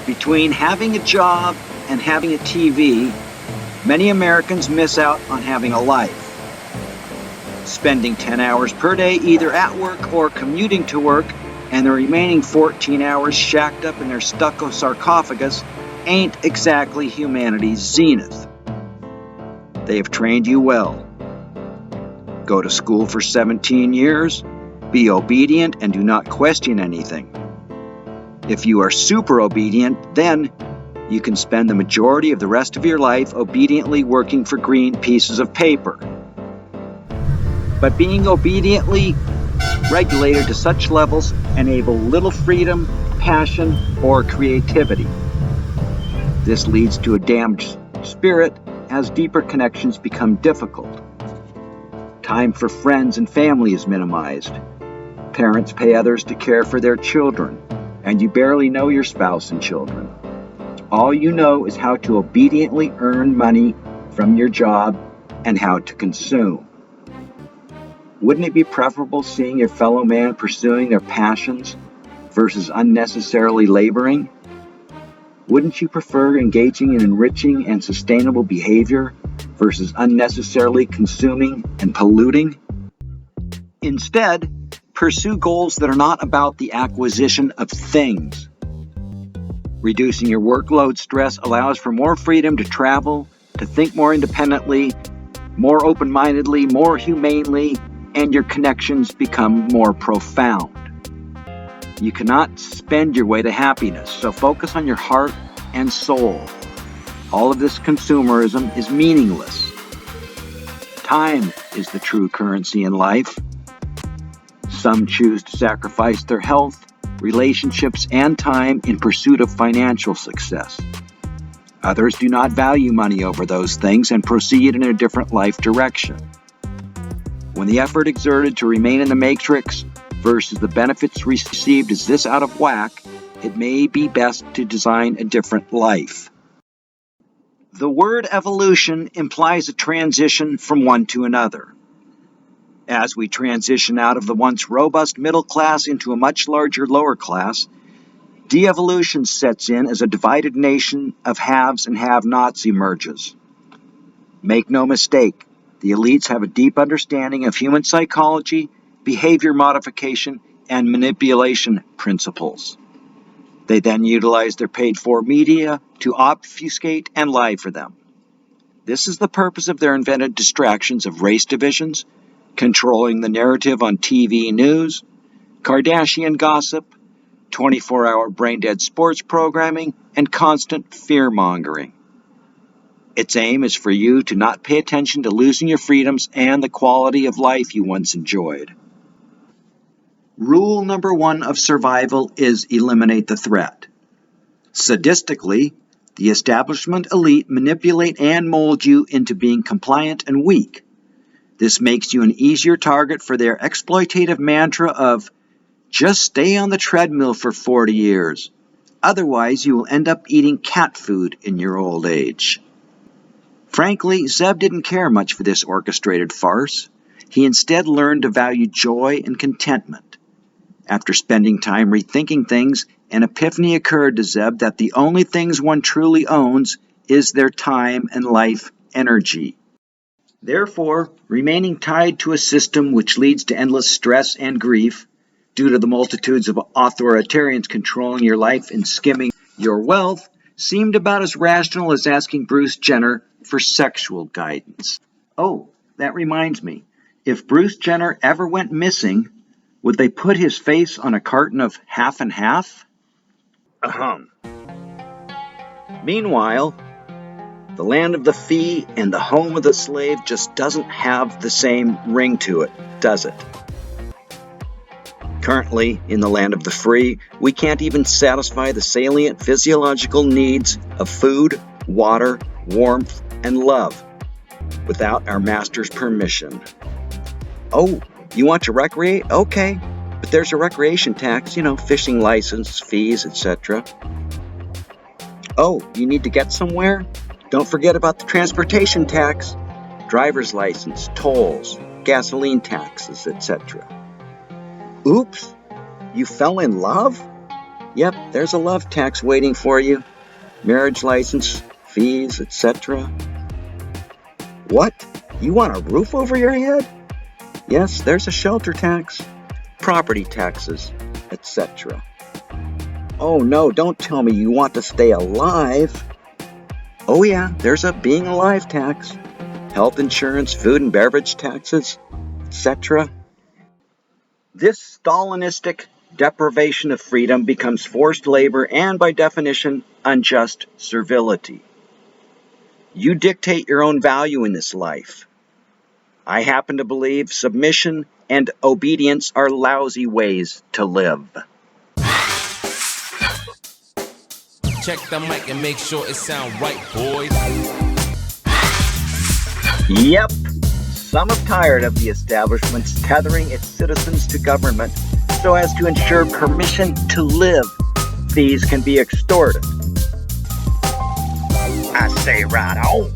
Between having a job and having a TV, many Americans miss out on having a life. Spending 10 hours per day either at work or commuting to work, and the remaining 14 hours shacked up in their stucco sarcophagus ain't exactly humanity's zenith. They have trained you well. Go to school for 17 years, be obedient, and do not question anything. If you are super obedient, then you can spend the majority of the rest of your life obediently working for green pieces of paper. But being obediently regulated to such levels enable little freedom, passion, or creativity. This leads to a damaged spirit as deeper connections become difficult. Time for friends and family is minimized. Parents pay others to care for their children, and you barely know your spouse and children. All you know is how to obediently earn money from your job and how to consume. Wouldn't it be preferable seeing your fellow man pursuing their passions versus unnecessarily laboring? Wouldn't you prefer engaging in enriching and sustainable behavior versus unnecessarily consuming and polluting? Instead, pursue goals that are not about the acquisition of things. Reducing your workload stress allows for more freedom to travel, to think more independently, more open-mindedly, more humanely, and your connections become more profound. You cannot spend your way to happiness, so focus on your heart and soul. All of this consumerism is meaningless. Time is the true currency in life. Some choose to sacrifice their health, relationships, and time in pursuit of financial success. Others do not value money over those things and proceed in a different life direction. When the effort exerted to remain in the matrix versus the benefits received is this out of whack, it may be best to design a different life. The word evolution implies a transition from one to another. As we transition out of the once robust middle class into a much larger lower class, de-evolution sets in as a divided nation of haves and have-nots emerges. Make no mistake, the elites have a deep understanding of human psychology, behavior modification, and manipulation principles. They then utilize their paid-for media to obfuscate and lie for them. This is the purpose of their invented distractions of race divisions, controlling the narrative on TV news, Kardashian gossip, 24-hour brain-dead sports programming, and constant fear-mongering. Its aim is for you to not pay attention to losing your freedoms and the quality of life you once enjoyed. Rule number 1 of survival is eliminate the threat. Sadistically, the establishment elite manipulate and mold you into being compliant and weak. This makes you an easier target for their exploitative mantra of, just stay on the treadmill for 40 years. Otherwise, you will end up eating cat food in your old age. Frankly, Zeb didn't care much for this orchestrated farce. He instead learned to value joy and contentment. After spending time rethinking things, an epiphany occurred to Zeb that the only things one truly owns is their time and life energy. Therefore, remaining tied to a system which leads to endless stress and grief, due to the multitudes of authoritarians controlling your life and skimming your wealth, seemed about as rational as asking Bruce Jenner for sexual guidance. Oh, that reminds me. If Bruce Jenner ever went missing, would they put his face on a carton of half and half? Ahem. Meanwhile, the land of the free and the home of the slave just doesn't have the same ring to it, does it? Currently, in the land of the free, we can't even satisfy the salient physiological needs of food, water, warmth, and love without our master's permission. Oh, you want to recreate? Okay, but there's a recreation tax, fishing license, fees, etc. Oh, you need to get somewhere? Don't forget about the transportation tax, driver's license, tolls, gasoline taxes, etc. Oops, you fell in love? Yep, there's a love tax waiting for you. Marriage license, fees, etc. What? You want a roof over your head? Yes, there's a shelter tax, property taxes, etc. Oh no, don't tell me you want to stay alive. Oh yeah, there's a being alive tax, health insurance, food and beverage taxes, etc. This Stalinistic deprivation of freedom becomes forced labor and, by definition, unjust servility. You dictate your own value in this life. I happen to believe submission and obedience are lousy ways to live. Check the mic and make sure it sound right, boys. Yep, some are tired of the establishment's tethering its citizens to government so as to ensure permission to live. Fees can be extorted. I say right on.